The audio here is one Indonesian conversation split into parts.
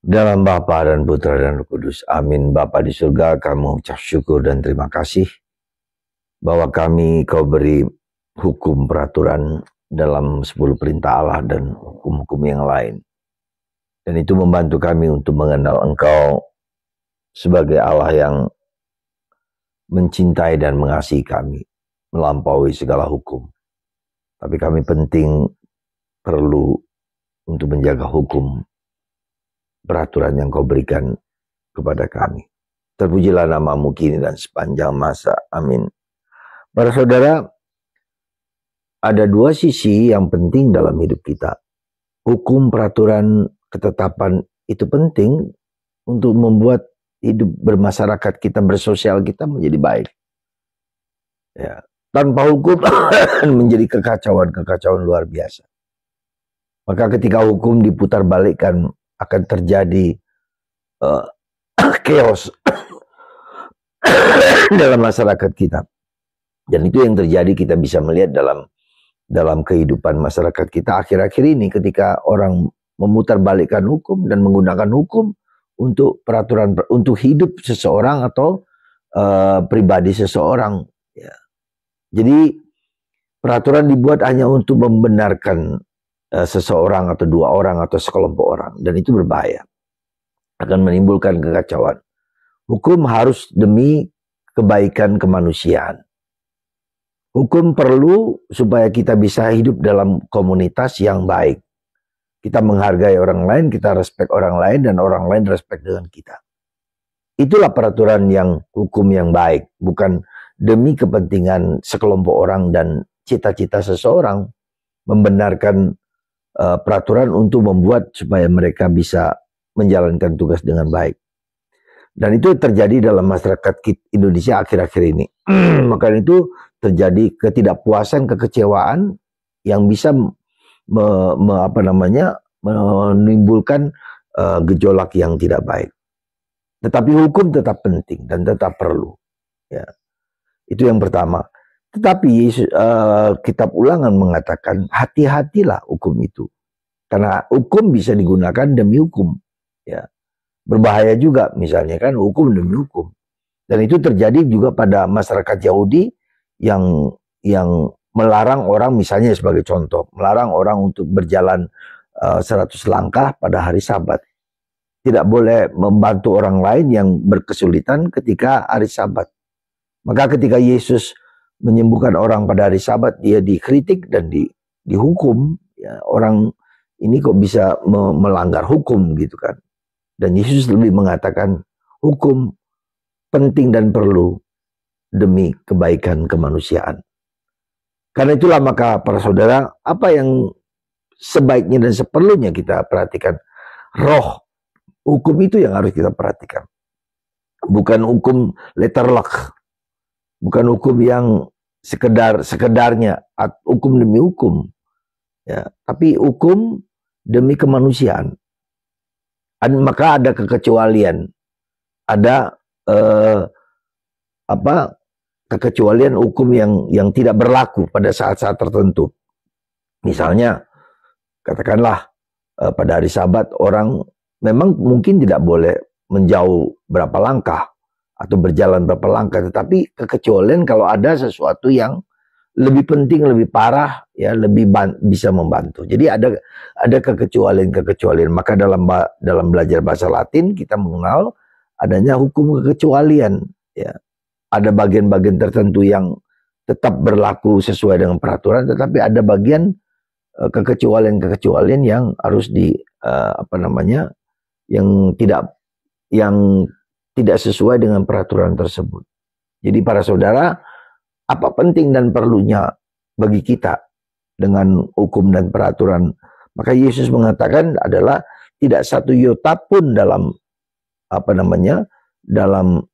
Dalam Bapa dan Putra dan Roh Kudus. Amin. Bapa di surga, kami ucap syukur dan terima kasih bahwa kau beri hukum peraturan dalam 10 perintah Allah dan hukum-hukum yang lain. Dan itu membantu kami untuk mengenal Engkau sebagai Allah yang mencintai dan mengasihi kami, melampaui segala hukum. Tapi kami perlu untuk menjaga hukum peraturan yang kau berikan kepada kami. Terpujilah namamu kini dan sepanjang masa. Amin. Para saudara, ada dua sisi yang penting dalam hidup kita. Hukum, peraturan, ketetapan itu penting untuk membuat hidup bermasyarakat kita, bersosial kita menjadi baik. Ya. Tanpa hukum menjadi kekacauan luar biasa. Maka ketika hukum diputarbalikkan akan terjadi chaos dalam masyarakat kita. Dan itu yang terjadi, kita bisa melihat dalam kehidupan masyarakat kita akhir-akhir ini ketika orang memutarbalikkan hukum dan menggunakan hukum untuk peraturan untuk hidup seseorang atau pribadi seseorang. Ya. Jadi peraturan dibuat hanya untuk membenarkan seseorang atau dua orang atau sekelompok orang, dan itu berbahaya, akan menimbulkan kekacauan. Hukum harus demi kebaikan kemanusiaan. Hukum perlu supaya kita bisa hidup dalam komunitas yang baik. Kita menghargai orang lain, kita respect orang lain, dan orang lain respect dengan kita. Itulah peraturan yang hukum yang baik, bukan demi kepentingan sekelompok orang dan cita-cita seseorang membenarkan peraturan untuk membuat supaya mereka bisa menjalankan tugas dengan baik. Dan itu terjadi dalam masyarakat Indonesia akhir-akhir ini. Maka itu terjadi ketidakpuasan, kekecewaan yang bisa menimbulkan gejolak yang tidak baik. Tetapi hukum tetap penting dan tetap perlu. Ya. Itu yang pertama. Tetapi kitab Ulangan mengatakan hati-hatilah hukum itu. Karena hukum bisa digunakan demi hukum. Ya. Berbahaya juga misalnya kan hukum demi hukum. Dan itu terjadi juga pada masyarakat Yahudi yang melarang orang, misalnya sebagai contoh, melarang orang untuk berjalan 100 langkah pada hari Sabat. Tidak boleh membantu orang lain yang berkesulitan ketika hari Sabat. Maka ketika Yesus menyembuhkan orang pada hari Sabat, dia dikritik dan dihukum. Ya, orang ini kok bisa melanggar hukum gitu kan. Dan Yesus lebih mengatakan hukum penting dan perlu demi kebaikan kemanusiaan. Karena itulah maka para saudara, apa yang sebaiknya dan seperlunya kita perhatikan. Roh hukum itu yang harus kita perhatikan. Bukan hukum letterlock. Bukan hukum yang sekedarnya, hukum demi hukum, ya, tapi hukum demi kemanusiaan. Maka ada kekecualian, ada kekecualian hukum yang tidak berlaku pada saat-saat tertentu. Misalnya, katakanlah pada hari Sabat orang memang mungkin tidak boleh menjauh berapa langkah atau berjalan berapa langkah, tetapi kekecualian kalau ada sesuatu yang lebih penting, lebih parah, ya lebih bisa membantu. Jadi ada kekecualian. Maka dalam belajar bahasa Latin kita mengenal adanya hukum kekecualian. Ya, ada bagian-bagian tertentu yang tetap berlaku sesuai dengan peraturan, tetapi ada bagian kekecualian yang harus yang tidak sesuai dengan peraturan tersebut. Jadi para saudara, apa penting dan perlunya bagi kita dengan hukum dan peraturan? Maka Yesus mengatakan adalah tidak satu iota pun dalam dalam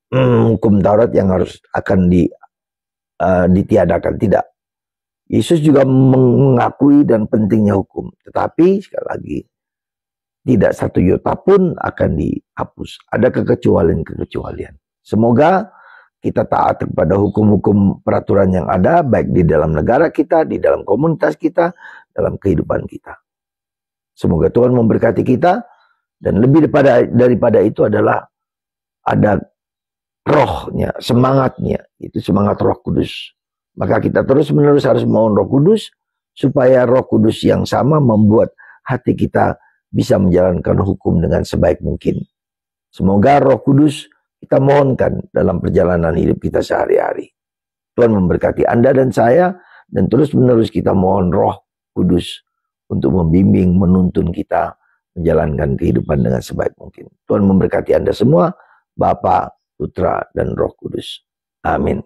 hukum Taurat yang akan ditiadakan, tidak. Yesus juga mengakui dan pentingnya hukum, tetapi sekali lagi tidak satu iota pun akan dihapus. Ada kekecualian. Semoga kita taat kepada hukum-hukum peraturan yang ada, baik di dalam negara kita, di dalam komunitas kita, dalam kehidupan kita. Semoga Tuhan memberkati kita Dan lebih daripada itu adalah ada rohnya, semangatnya, itu semangat Roh Kudus. Maka kita terus-menerus harus mohon Roh Kudus, supaya Roh Kudus yang sama membuat hati kita bisa menjalankan hukum dengan sebaik mungkin. Semoga Roh Kudus kita mohonkan dalam perjalanan hidup kita sehari-hari. Tuhan memberkati Anda dan saya, dan terus-menerus kita mohon Roh Kudus untuk membimbing, menuntun kita menjalankan kehidupan dengan sebaik mungkin. Tuhan memberkati Anda semua, Bapa, Putra, dan Roh Kudus. Amin.